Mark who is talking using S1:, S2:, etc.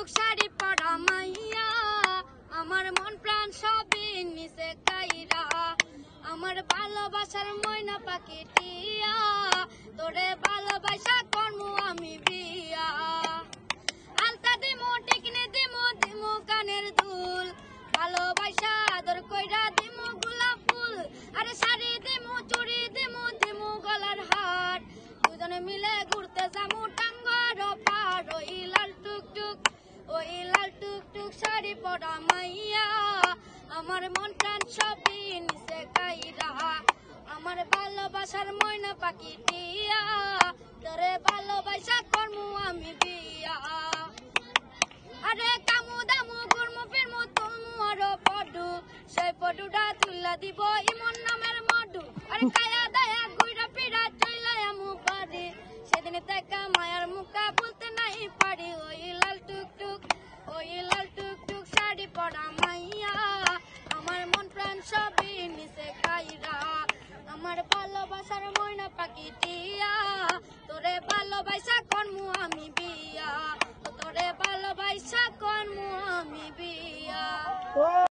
S1: টুক শাড়ি পরা মাইয়া আমার মন প্রাণ সবই নিচে কাইরা আমার ভালোবাসার ময়না পাখি টিয়া তোরে ভালোবাসা করমু আমি বিয়া আলতা দিমু টিকনি দিমু দিমু কানের দুল ভালোবাসা আদর কইরা দিমু গোলাপ ফুল আরে শাড়ি দিমু চুড়ি দিমু দিমু গলার হার দুজনে মিলে ঘুরতে যামু টাঙ্গর পার ওই লাল টুকটুক শাড়ি পরা মাইয়া আমার মন প্রাণ সবই নিচে কাইরা আমার ভালোবাসার ময়না পাখি টিয়া তোরে ভালোবাসা করমু আমি বিয়া আরে কামু দামু গুরমু ফিরমু তুলমু আরো পডু সেই পডুটা তুল্লা দিব ইমন নামের মডু আরে কায়া দায়া গুইরা পিড়া চইলা আমু বাড়ি সেদিন দেখা মায়ার মুখা বলতে নাই পারি ওই লাল টুকটুক শাড়ি পরা মাইয়া আমার মন প্রাণ সবই নিচে কাইরা আমার ভালোবাসার ময়না পাখি টিয়া তোরে ভালোবাসা করমু আমি বিয়া তোরে ভালোবাসা করমু আমি বিয়া।